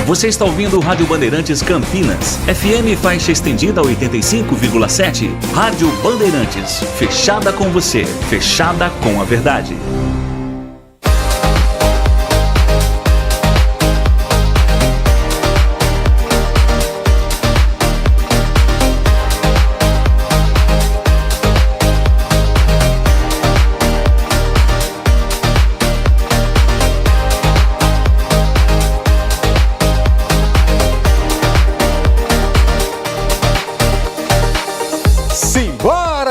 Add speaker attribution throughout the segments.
Speaker 1: Você está ouvindo Rádio Bandeirantes Campinas, FM faixa estendida 85,7. Rádio Bandeirantes, fechada com você, fechada com a verdade.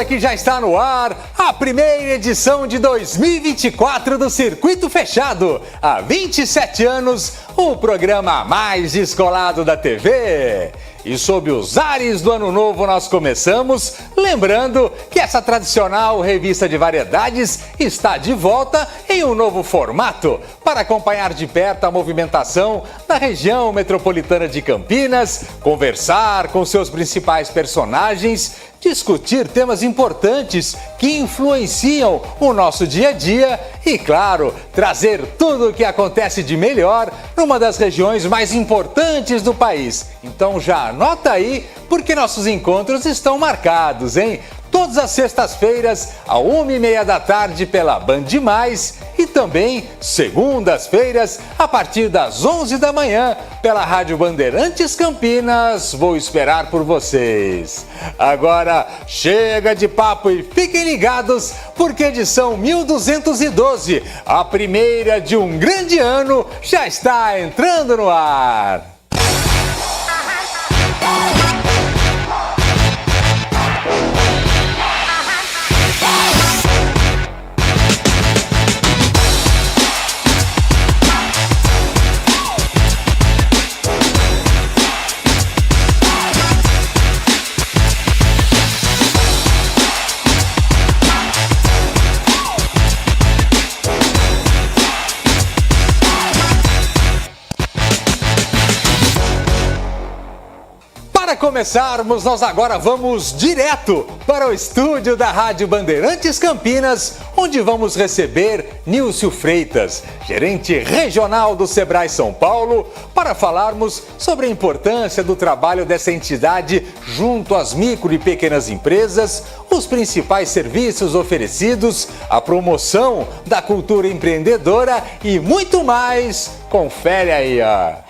Speaker 2: Que já está no ar a primeira edição de 2024 do Circuito Fechado. Há 27 anos, o programa mais descolado da TV. E sob os ares do Ano Novo nós começamos, lembrando que essa tradicional revista de variedades está de volta em um novo formato para acompanhar de perto a movimentação da região metropolitana de Campinas, conversar com seus principais personagens, discutir temas importantes que influenciam o nosso dia a dia e, claro, trazer tudo o que acontece de melhor numa das regiões mais importantes do país. Então já anota aí, porque nossos encontros estão marcados, hein? Todas as sextas-feiras, às 1h30 da tarde, pela Band Mais e também segundas-feiras, a partir das 11 da manhã, pela Rádio Bandeirantes Campinas. Vou esperar por vocês. Agora, chega de papo e fiquem ligados, porque a edição 1212, a primeira de um grande ano, já está entrando no ar. Para começarmos, nós agora vamos direto para o estúdio da Rádio Bandeirantes Campinas, onde vamos receber Nilcio Freitas, gerente regional do Sebrae São Paulo, para falarmos sobre a importância do trabalho dessa entidade junto às micro e pequenas empresas, os principais serviços oferecidos, a promoção da cultura empreendedora e muito mais. Confere aí, ó.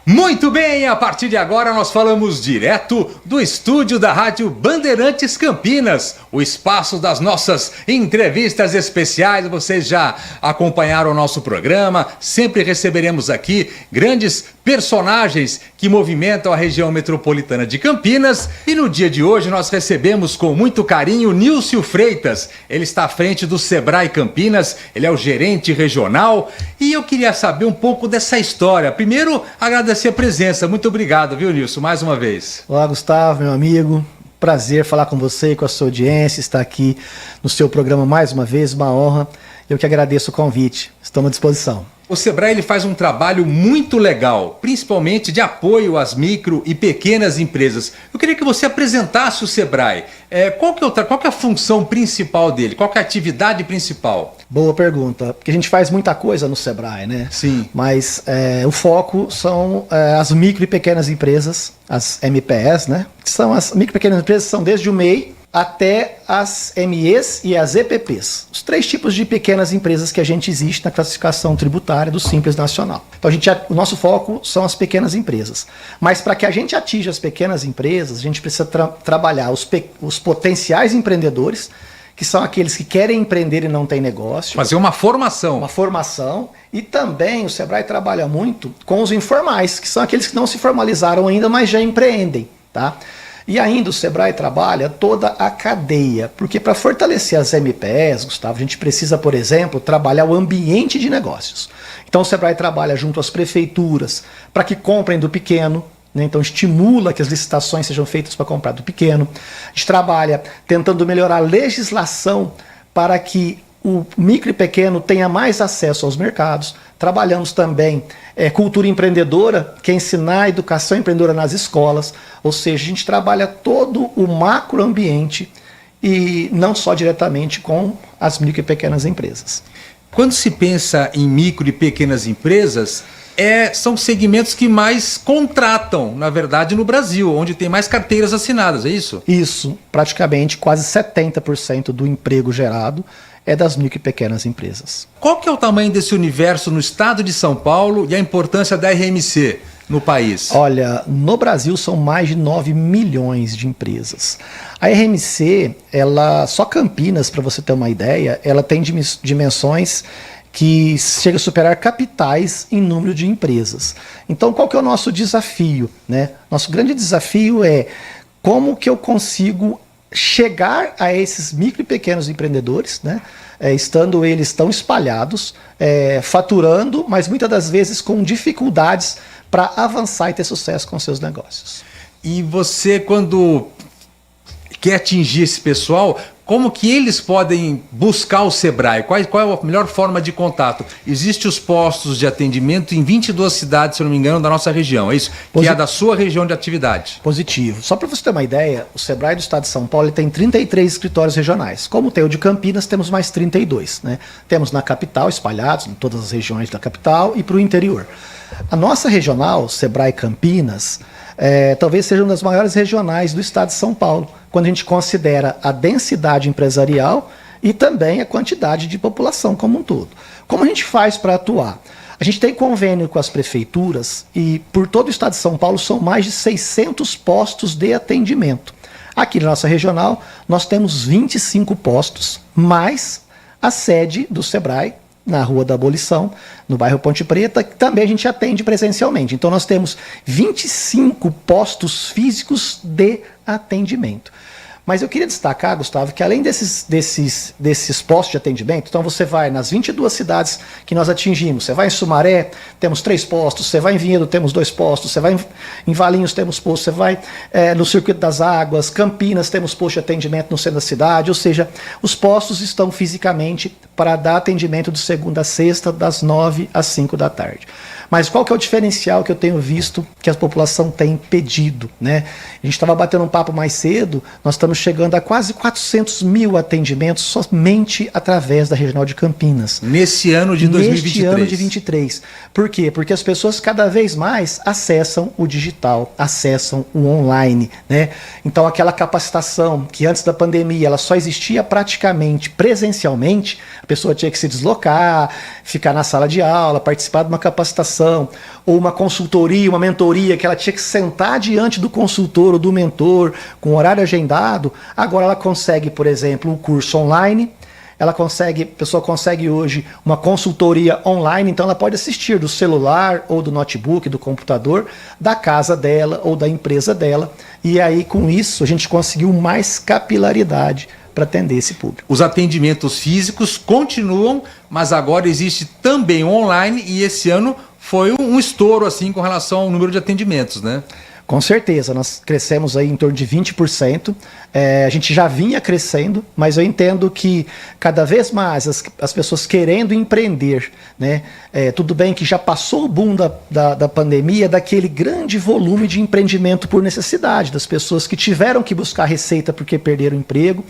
Speaker 2: Muito bem, a partir de agora nós falamos direto do estúdio da Rádio Bandeirantes Campinas, o espaço das nossas entrevistas especiais. Vocês já acompanharam o nosso programa, sempre receberemos aqui grandes personagens que movimentam a região metropolitana de Campinas. E no dia de hoje nós recebemos com muito carinho Nilcio Freitas. Ele está à frente do Sebrae Campinas, ele é o gerente regional e eu queria saber um pouco dessa história. Primeiro, agradecer a presença. Muito obrigado, viu, Nilcio, mais uma vez.
Speaker 3: Olá, Gustavo, meu amigo. Prazer falar com você e com a sua audiência, estar aqui no seu programa mais uma vez, uma honra. Eu que agradeço o convite. Estamos à disposição.
Speaker 2: O Sebrae ele faz um trabalho muito legal, principalmente de apoio às micro e pequenas empresas. Eu queria que você apresentasse o Sebrae. Qual que é a função principal dele? Qual que é a atividade principal?
Speaker 3: Boa pergunta, porque a gente faz muita coisa no Sebrae, né?
Speaker 2: Sim.
Speaker 3: Mas o foco são as micro e pequenas empresas, as MPS, né? Que são as micro e pequenas empresas, são desde o MEI até as MEs e as EPPs. Os três tipos de pequenas empresas que a gente existe na classificação tributária do Simples Nacional. Então o nosso foco são as pequenas empresas. Mas para que a gente atinja as pequenas empresas, a gente precisa trabalhar os potenciais empreendedores, que são aqueles que querem empreender e não têm negócio.
Speaker 2: Fazer uma formação.
Speaker 3: Uma formação. E também o Sebrae trabalha muito com os informais, que são aqueles que não se formalizaram ainda, mas já empreendem, tá? E ainda o Sebrae trabalha toda a cadeia, porque para fortalecer as MPS, Gustavo, a gente precisa, por exemplo, trabalhar o ambiente de negócios. Então o Sebrae trabalha junto às prefeituras para que comprem do pequeno, né? Então estimula que as licitações sejam feitas para comprar do pequeno. A gente trabalha tentando melhorar a legislação para que o micro e pequeno tenha mais acesso aos mercados. Trabalhamos também cultura empreendedora, que é ensinar a educação empreendedora nas escolas, ou seja, a gente trabalha todo o macroambiente e não só diretamente com as micro e pequenas empresas.
Speaker 2: Quando se pensa em micro e pequenas empresas,
Speaker 4: são segmentos que mais contratam, na verdade, no Brasil, onde tem mais carteiras assinadas, é isso?
Speaker 3: Isso, praticamente quase 70% do emprego gerado é das micro e pequenas empresas.
Speaker 4: Qual que é o tamanho desse universo no estado de São Paulo e a importância da RMC no país?
Speaker 3: Olha, no Brasil são mais de 9 milhões de empresas. A RMC, só Campinas, para você ter uma ideia, ela tem dimensões que chega a superar capitais em número de empresas. Então, qual que é o nosso desafio, né? Nosso grande desafio é como que eu consigo chegar a esses micro e pequenos empreendedores, né? Estando eles tão espalhados, faturando, mas muitas das vezes com dificuldades para avançar e ter sucesso com seus negócios.
Speaker 4: E você, quando quer atingir esse pessoal, como que eles podem buscar o Sebrae? Qual é a melhor forma de contato? Existem os postos de atendimento em 22 cidades, se eu não me engano, da nossa região, é isso? Que é da sua região de atividade.
Speaker 3: Positivo. Só para você ter uma ideia, o Sebrae do Estado de São Paulo tem 33 escritórios regionais. Como tem o de Campinas, temos mais 32. Né? Temos na capital, espalhados em todas as regiões da capital e para o interior. A nossa regional, Sebrae Campinas, talvez seja uma das maiores regionais do Estado de São Paulo, quando a gente considera a densidade empresarial e também a quantidade de população como um todo. Como a gente faz para atuar? A gente tem convênio com as prefeituras e por todo o Estado de São Paulo são mais de 600 postos de atendimento. Aqui na nossa regional nós temos 25 postos, mais a sede do Sebrae, na Rua da Abolição, no bairro Ponte Preta, que também a gente atende presencialmente. Então nós temos 25 postos físicos de atendimento. Mas eu queria destacar, Gustavo, que além desses postos de atendimento, então você vai nas 22 cidades que nós atingimos, você vai em Sumaré, temos 3 postos, você vai em Vinhedo, temos 2 postos, você vai em Valinhos, temos posto, você vai no Circuito das Águas, Campinas, temos posto de atendimento no centro da cidade, ou seja, os postos estão fisicamente para dar atendimento de segunda a sexta, das 9 às 5 da tarde. Mas qual que é o diferencial que eu tenho visto que a população tem pedido, né? A gente estava batendo um papo mais cedo, nós estamos chegando a quase 400 mil atendimentos somente através da Regional de Campinas.
Speaker 4: Nesse ano de 2023.
Speaker 3: Neste ano de 2023. Por quê? Porque as pessoas cada vez mais acessam o digital, acessam o online, né? Então aquela capacitação que antes da pandemia ela só existia praticamente presencialmente, a pessoa tinha que se deslocar, ficar na sala de aula, participar de uma capacitação, ou uma consultoria, uma mentoria, que ela tinha que sentar diante do consultor ou do mentor com horário agendado. Agora ela consegue, por exemplo, um curso online, a pessoa consegue hoje uma consultoria online, então ela pode assistir do celular ou do notebook, do computador, da casa dela ou da empresa dela, e aí com isso a gente conseguiu mais capilaridade para atender esse público.
Speaker 4: Os atendimentos físicos continuam, mas agora existe também online e esse ano foi um estouro assim com relação ao número de atendimentos, né?
Speaker 3: Com certeza, nós crescemos aí em torno de 20%, a gente já vinha crescendo, mas eu entendo que cada vez mais as pessoas querendo empreender, né? Tudo bem que já passou o boom da pandemia, daquele grande volume de empreendimento por necessidade, das pessoas que tiveram que buscar receita porque perderam o emprego,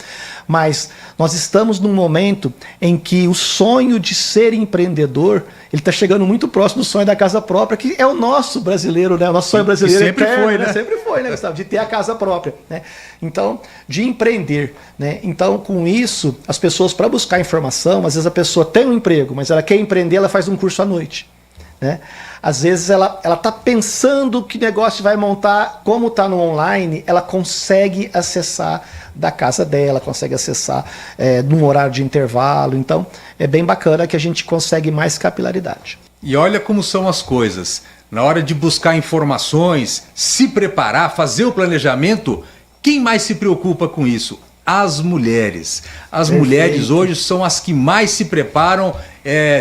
Speaker 3: mas nós estamos num momento em que o sonho de ser empreendedor, ele está chegando muito próximo do sonho da casa própria, que é o nosso brasileiro, né? O nosso sonho brasileiro
Speaker 4: sempre foi, né?
Speaker 3: Sempre foi, né, Gustavo? De ter a casa própria, né? Então, de empreender, né? Então, com isso, as pessoas, para buscar informação, às vezes a pessoa tem um emprego, mas ela quer empreender, ela faz um curso à noite, né? Às vezes ela está pensando que negócio vai montar, como está no online, ela consegue acessar da casa dela, consegue acessar num horário de intervalo. Então, é bem bacana que a gente consegue mais capilaridade.
Speaker 4: E olha como são as coisas. Na hora de buscar informações, se preparar, fazer o planejamento, quem mais se preocupa com isso? As mulheres. As
Speaker 3: Perfeito.
Speaker 4: Mulheres hoje são as que mais se preparam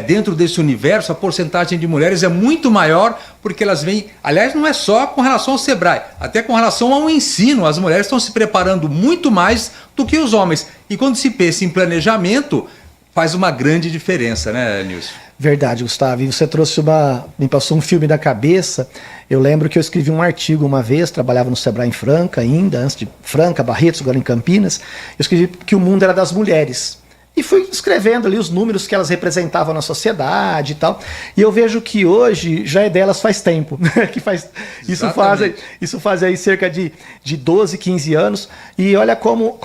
Speaker 4: dentro desse universo. A porcentagem de mulheres é muito maior porque elas vêm, aliás, não é só com relação ao Sebrae, até com relação ao ensino. As mulheres estão se preparando muito mais do que os homens. E quando se pensa em planejamento, faz uma grande diferença, né, Nilson?
Speaker 3: Verdade, Gustavo. E você me passou um filme da cabeça. Eu lembro que eu escrevi um artigo uma vez, trabalhava no Sebrae em Franca ainda, antes de Franca, Barretos, agora em Campinas. Eu escrevi que o mundo era das mulheres. E fui escrevendo ali os números que elas representavam na sociedade e tal. E eu vejo que hoje já é delas faz tempo. Que isso faz aí cerca de 12, 15 anos. E olha como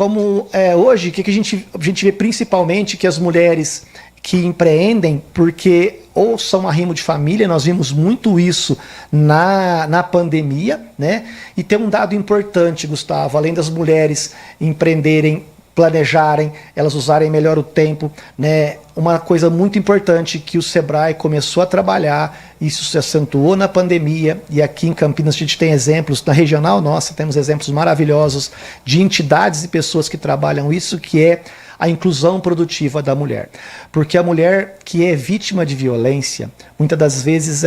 Speaker 3: hoje, que a gente vê principalmente que as mulheres que empreendem, porque ou são arrimo de família, nós vimos muito isso na pandemia, né? E tem um dado importante, Gustavo, além das mulheres empreenderem, planejarem, elas usarem melhor o tempo, né? Uma coisa muito importante que o Sebrae começou a trabalhar, isso se acentuou na pandemia, e aqui em Campinas a gente tem exemplos, na regional nossa temos exemplos maravilhosos de entidades e pessoas que trabalham isso, que é a inclusão produtiva da mulher. Porque a mulher que é vítima de violência, muitas das vezes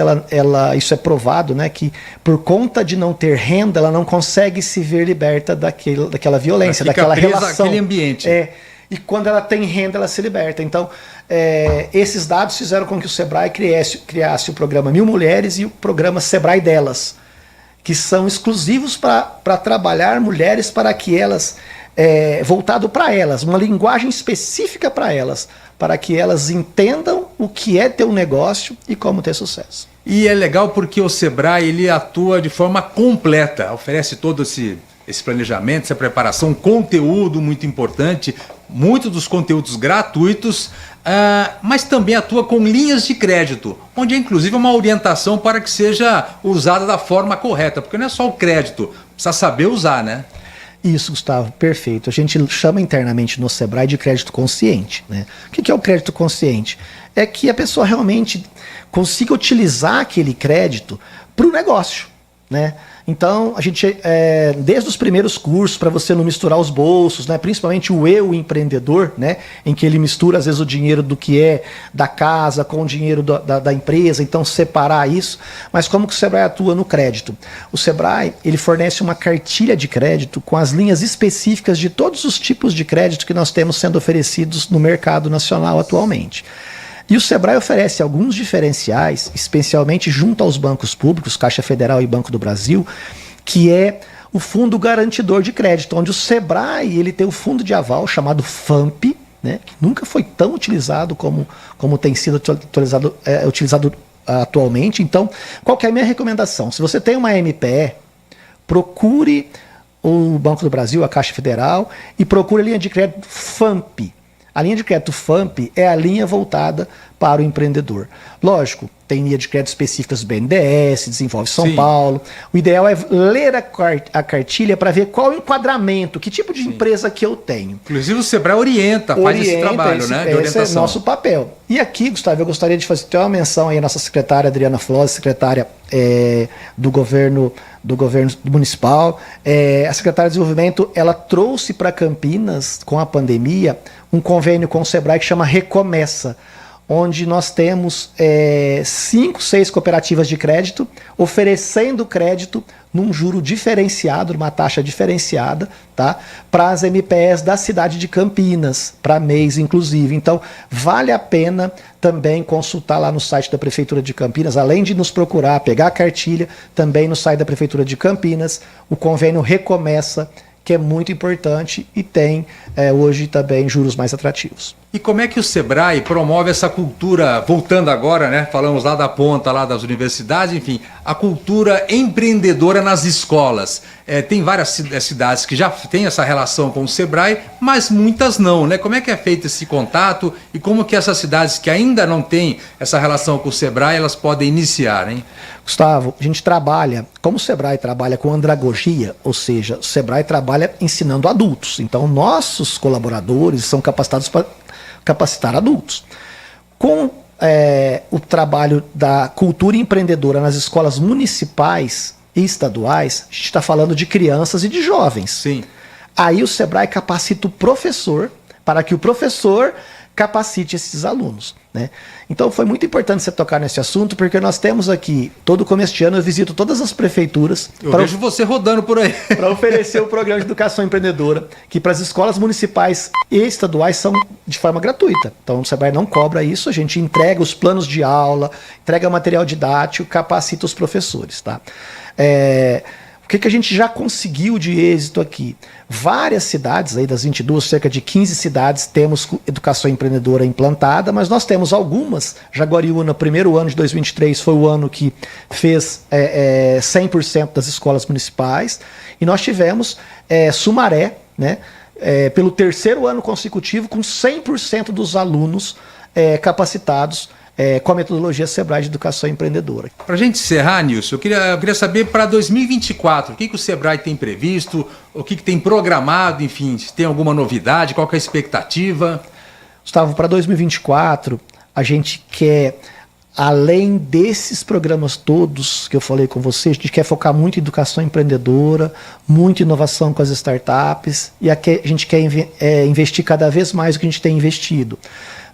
Speaker 3: isso é provado, né, que por conta de não ter renda, ela não consegue se ver liberta daquela violência, daquela relação.
Speaker 4: Aquele ambiente.
Speaker 3: E quando ela tem renda, ela se liberta. Então, esses dados fizeram com que o Sebrae criasse o programa 1000 Mulheres e o programa Sebrae Delas, que são exclusivos para trabalhar mulheres para que elas... voltado para elas, uma linguagem específica para elas, para que elas entendam o que é ter um negócio e como ter sucesso.
Speaker 4: E é legal porque o Sebrae ele atua de forma completa, oferece todo esse planejamento, essa preparação, conteúdo muito importante, muitos dos conteúdos gratuitos, mas também atua com linhas de crédito, onde é inclusive uma orientação para que seja usada da forma correta, porque não é só o crédito, precisa saber usar, né?
Speaker 3: Isso, Gustavo, perfeito. A gente chama internamente no Sebrae de crédito consciente, né? O que é o crédito consciente? É que a pessoa realmente consiga utilizar aquele crédito para o negócio, né? Então, a gente, desde os primeiros cursos, para você não misturar os bolsos, né? Principalmente o eu empreendedor, né? Em que ele mistura, às vezes, o dinheiro do que é da casa com o dinheiro da empresa, então separar isso. Mas como que o Sebrae atua no crédito? O Sebrae, ele fornece uma cartilha de crédito com as linhas específicas de todos os tipos de crédito que nós temos sendo oferecidos no mercado nacional atualmente. E o Sebrae oferece alguns diferenciais, especialmente junto aos bancos públicos, Caixa Federal e Banco do Brasil, que é o Fundo Garantidor de Crédito, onde o Sebrae ele tem o fundo de aval chamado FAMP, né, que nunca foi tão utilizado como tem sido utilizado atualmente. Então, qual que é a minha recomendação? Se você tem uma MPE, procure o Banco do Brasil, a Caixa Federal, e procure a linha de crédito FAMP. A linha de crédito FAMP é a linha voltada para o empreendedor. Lógico, tem linha de crédito específicas do BNDES, Desenvolve São Paulo. O ideal é ler a cartilha para ver qual o enquadramento, que tipo de empresa que eu tenho.
Speaker 4: Inclusive o Sebrae faz esse trabalho, né, de orientação.
Speaker 3: Esse é nosso papel. E aqui, Gustavo, eu gostaria de ter uma menção aí à nossa secretária Adriana Flores, secretária do governo municipal. A secretária de Desenvolvimento, ela trouxe para Campinas, com a pandemia, um convênio com o Sebrae que chama Recomeça, onde nós temos 5, 6 cooperativas de crédito oferecendo crédito num juro diferenciado, numa taxa diferenciada, tá? Para as MPEs da cidade de Campinas, para mês inclusive. Então, vale a pena também consultar lá no site da Prefeitura de Campinas, além de nos procurar, pegar a cartilha, também no site da Prefeitura de Campinas, o convênio Recomeça, que é muito importante e tem hoje também juros mais atrativos.
Speaker 4: E como é que o Sebrae promove essa cultura, voltando agora, né? Falamos lá da ponta, lá das universidades, enfim, a cultura empreendedora nas escolas. Tem várias cidades que já têm essa relação com o Sebrae, mas muitas não, né? Como é que é feito esse contato e como que essas cidades que ainda não têm essa relação com o Sebrae, elas podem iniciar, hein?
Speaker 3: Gustavo, a gente trabalha, como o Sebrae trabalha com andragogia, ou seja, o Sebrae trabalha ensinando adultos. Então, nossos colaboradores são capacitados para capacitar adultos. Com o trabalho da cultura empreendedora nas escolas municipais e estaduais, a gente está falando de crianças e de jovens.
Speaker 4: Sim.
Speaker 3: Aí o Sebrae capacita o professor para que o professor capacite esses alunos, né? Então foi muito importante você tocar nesse assunto, porque nós temos aqui, todo começo de ano eu visito todas as prefeituras.
Speaker 4: Eu vejo você rodando por aí.
Speaker 3: Para oferecer o programa de educação empreendedora, que para as escolas municipais e estaduais são de forma gratuita. Então o Sebrae não cobra isso, a gente entrega os planos de aula, entrega material didático, capacita os professores, tá? O que a gente já conseguiu de êxito aqui? Várias cidades, aí das 22, cerca de 15 cidades, temos educação empreendedora implantada, mas nós temos algumas. Jaguariúna, primeiro ano de 2023, foi o ano que fez 100% das escolas municipais. E nós tivemos Sumaré, né, pelo terceiro ano consecutivo, com 100% dos alunos capacitados com a metodologia Sebrae de Educação Empreendedora.
Speaker 4: Para a gente encerrar, Nilson, eu queria saber para 2024, o que o Sebrae tem previsto, o que tem programado, enfim, se tem alguma novidade, qual que é a expectativa?
Speaker 3: Gustavo, para 2024, a gente quer, além desses programas todos que eu falei com você, a gente quer focar muito em educação empreendedora, muito inovação com as startups, e a gente quer investir cada vez mais do que a gente tem investido.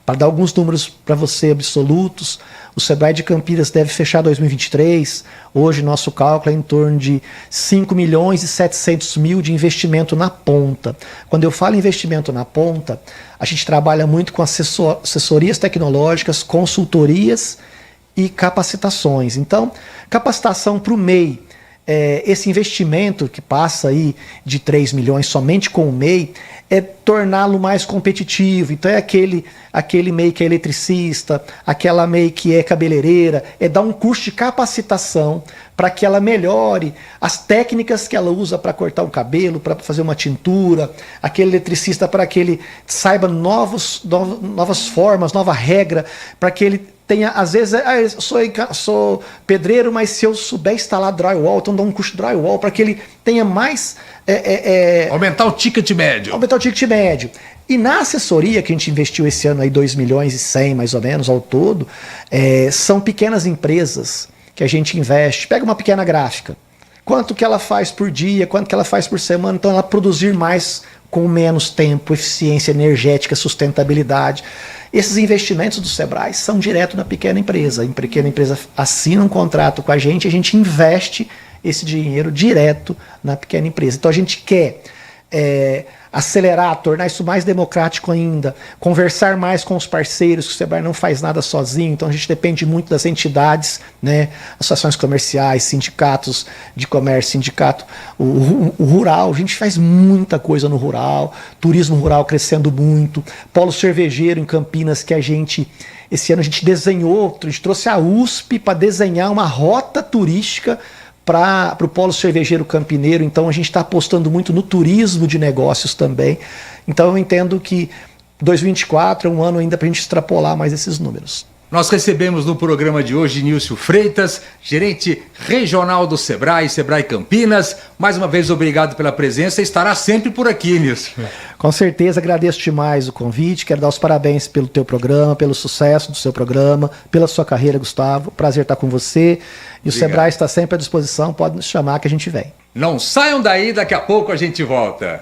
Speaker 3: Para dar alguns números para você absolutos, o Sebrae de Campinas deve fechar 2023, hoje nosso cálculo é em torno de 5 milhões e 700 mil de investimento na ponta. Quando eu falo investimento na ponta, a gente trabalha muito com assessorias tecnológicas, consultorias e capacitações. Então, capacitação para o MEI, esse investimento que passa aí de 3 milhões somente com o MEI, é torná-lo mais competitivo. Então é aquele MEI que é eletricista, aquela MEI que é cabeleireira, é dar um curso de capacitação para que ela melhore as técnicas que ela usa para cortar o cabelo, para fazer uma tintura, aquele eletricista para que ele saiba novas formas, nova regra, para que ele tenha, às vezes, eu sou pedreiro, mas se eu souber instalar drywall, então dá um curso de drywall, para que ele tenha mais...
Speaker 4: aumentar o ticket médio.
Speaker 3: Aumentar o ticket médio. E na assessoria, que a gente investiu esse ano aí 2 milhões e 100 mais ou menos ao todo, são pequenas empresas que a gente investe. Pega uma pequena gráfica. Quanto que ela faz por dia, quanto que ela faz por semana, então ela produzir mais com menos tempo, eficiência energética, sustentabilidade. Esses investimentos do Sebrae são direto na pequena empresa. A pequena empresa assina um contrato com a gente investe esse dinheiro direto na pequena empresa. Então a gente quer acelerar, tornar isso mais democrático ainda, conversar mais com os parceiros, que o Sebrae não faz nada sozinho, então a gente depende muito das entidades, né, associações comerciais, sindicatos de comércio, sindicato o rural, a gente faz muita coisa no rural, turismo rural crescendo muito, polo cervejeiro em Campinas, que esse ano a gente trouxe a USP para desenhar uma rota turística para o polo cervejeiro campineiro, então a gente está apostando muito no turismo de negócios também. Então eu entendo que 2024 é um ano ainda para a gente extrapolar mais esses números.
Speaker 4: Nós recebemos no programa de hoje Nilson Freitas, gerente regional do Sebrae Campinas. Mais uma vez, obrigado pela presença. Estará sempre por aqui, Nilson.
Speaker 3: Com certeza, agradeço demais o convite. Quero dar os parabéns pelo teu programa, pelo sucesso do seu programa, pela sua carreira, Gustavo. Prazer estar com você. E o Sebrae está sempre à disposição. Pode nos chamar que a gente vem.
Speaker 4: Não saiam daí, daqui a pouco a gente volta.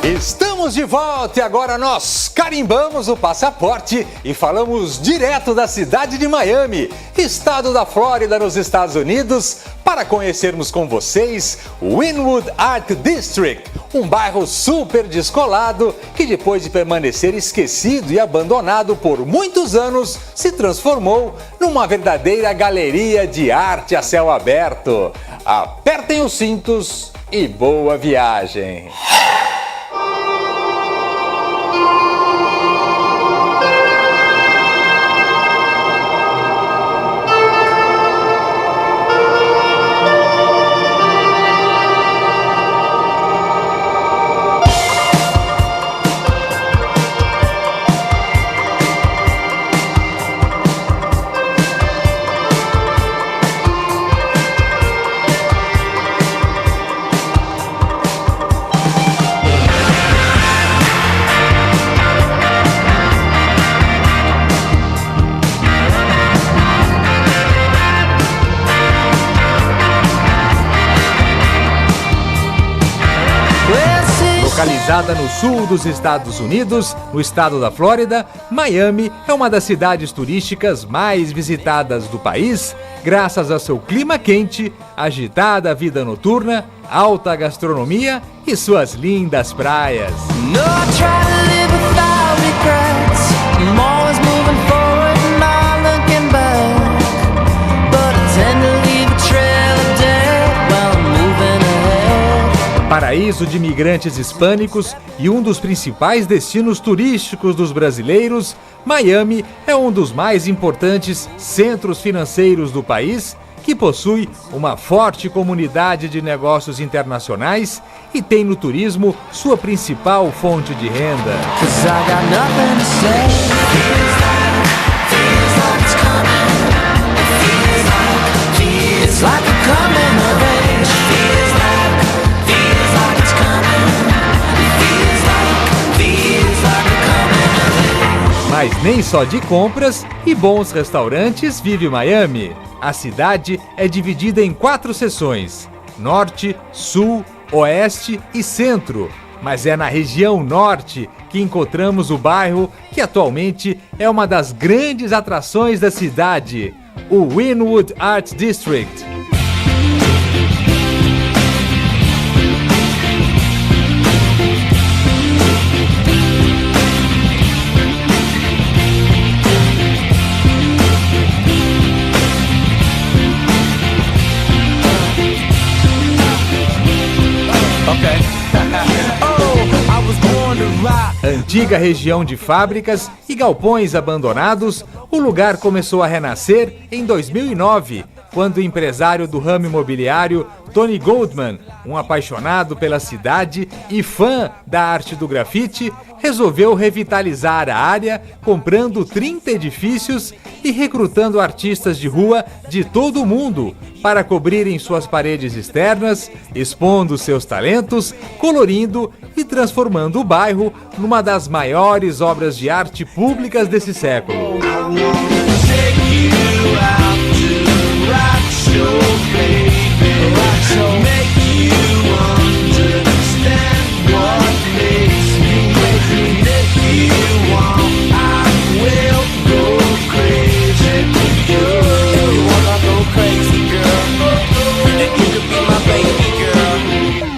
Speaker 2: Estamos de volta e agora nós carimbamos o passaporte e falamos direto da cidade de Miami, estado da Flórida, nos Estados Unidos, para conhecermos com vocês o Wynwood Art District, um bairro super descolado que, depois de permanecer esquecido e abandonado por muitos anos, se transformou numa verdadeira galeria de arte a céu aberto. Apertem os cintos e boa viagem!
Speaker 4: Localizada no sul dos Estados Unidos, no estado da Flórida, Miami é uma das cidades turísticas mais visitadas do país, graças ao seu clima quente, agitada vida noturna, alta gastronomia e suas lindas praias.
Speaker 2: Paraíso de imigrantes hispânicos e um dos principais destinos turísticos dos brasileiros, Miami é um dos mais importantes centros financeiros do país, que possui uma forte comunidade de negócios internacionais e tem no turismo sua principal fonte de renda. Mas nem só de compras e bons restaurantes vive Miami. A cidade é dividida em 4 seções: Norte, Sul, Oeste e Centro. Mas é na região Norte que encontramos o bairro que atualmente é uma das grandes atrações da cidade, o Wynwood Art District. Antiga região de fábricas e galpões abandonados, o lugar começou a renascer em 2009, quando o empresário do ramo imobiliário Tony Goldman, um apaixonado pela cidade e fã da arte do grafite, resolveu revitalizar a área, comprando 30 edifícios e recrutando artistas de rua de todo o mundo para cobrirem suas paredes externas, expondo seus talentos, colorindo e transformando o bairro numa das maiores obras de arte públicas desse século.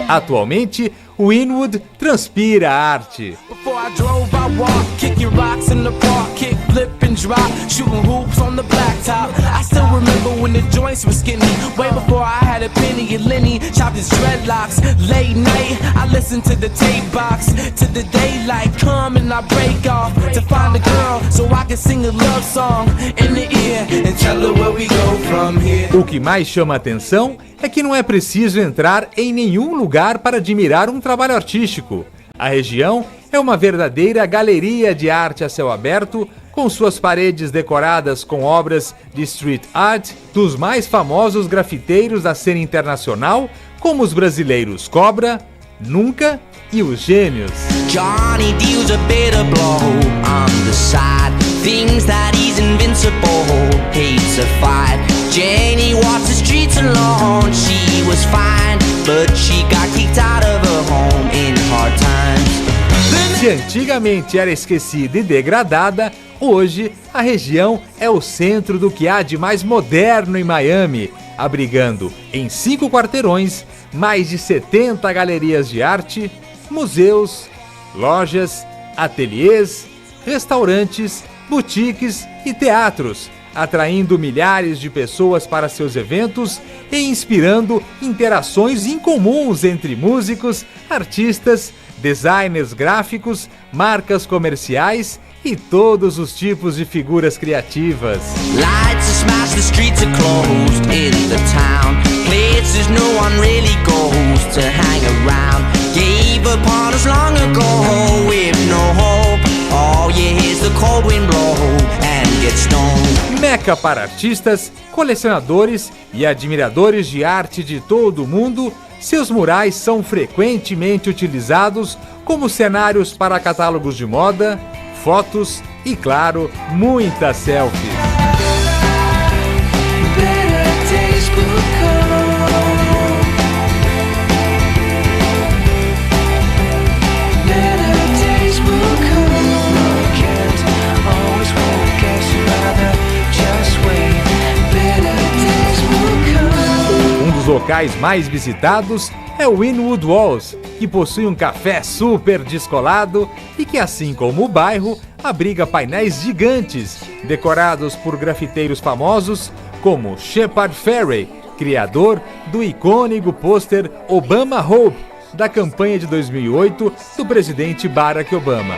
Speaker 2: Atualmente, Wynwood transpira a arte. O que mais chama atenção é que não é preciso entrar em nenhum lugar para admirar um trabalho artístico. A região é uma verdadeira galeria de arte a céu aberto, com suas paredes decoradas com obras de street art dos mais famosos grafiteiros da cena internacional, como os brasileiros Cobra, Nunca e os Gênios. Johnny deals a bitter blow on the side. Things that he's invincible, hates a fight. Janie walks the streets alone, she was fine, but she got kicked out of her home in hard times. Se antigamente era esquecida e degradada, hoje a região é o centro do que há de mais moderno em Miami, abrigando em 5 quarteirões mais de 70 galerias de arte, museus, lojas, ateliês, restaurantes, boutiques e teatros, atraindo milhares de pessoas para seus eventos e inspirando interações incomuns entre músicos, artistas, designers gráficos, marcas comerciais e todos os tipos de figuras criativas. Lights smash, the streets are closed in the town. Places no one really goes to hang around. Gave up on us long ago with no hope. Oh yeah, here's the cold wind blow and get stoned. Meca para artistas, colecionadores e admiradores de arte de todo o mundo, seus murais são frequentemente utilizados como cenários para catálogos de moda, fotos e, claro, muitas selfies. Um dos locais mais visitados é o Wynwood Walls, que possui um café super descolado e que, assim como o bairro, abriga painéis gigantes, decorados por grafiteiros famosos como Shepard Fairey, criador do icônico pôster Obama Hope,
Speaker 5: da campanha de 2008 do presidente Barack Obama.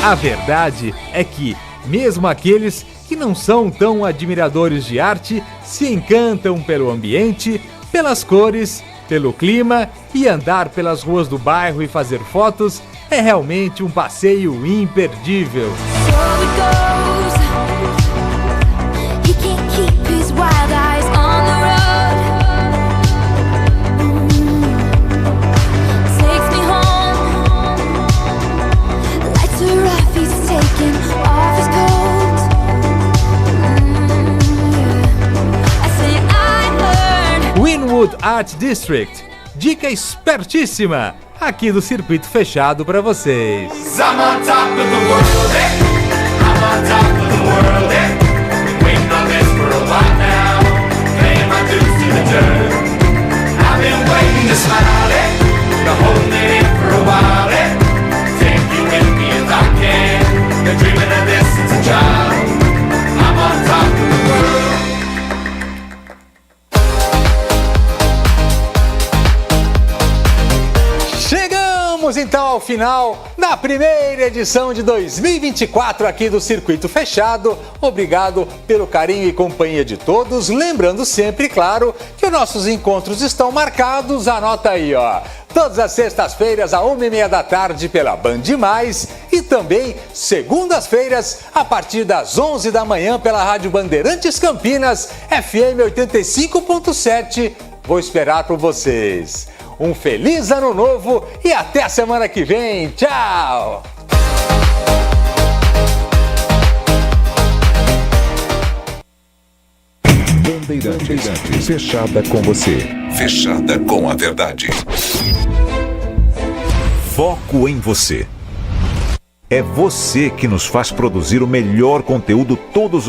Speaker 5: A verdade é que, mesmo aqueles que não são tão admiradores de arte, se encantam pelo ambiente, pelas cores, pelo clima, e andar pelas ruas do bairro e fazer fotos é realmente um passeio imperdível. Wynwood Art District, dica espertíssima aqui do Circuito Fechado para vocês.
Speaker 2: Chegamos então ao final da primeira edição de 2024 aqui do Circuito Fechado. Obrigado pelo carinho e companhia de todos. Lembrando sempre, claro, que os nossos encontros estão marcados. Anota aí, ó. Todas as sextas-feiras, às 1h30 da tarde, pela Band Mais. E também segundas-feiras, a partir das 11 da manhã, pela Rádio Bandeirantes Campinas, FM 85.7. Vou esperar por vocês. Um feliz ano novo e até a semana que vem. Tchau!
Speaker 6: Bandeirantes, fechada com você. Fechada com a verdade. Foco em você. É você que nos faz produzir o melhor conteúdo todos os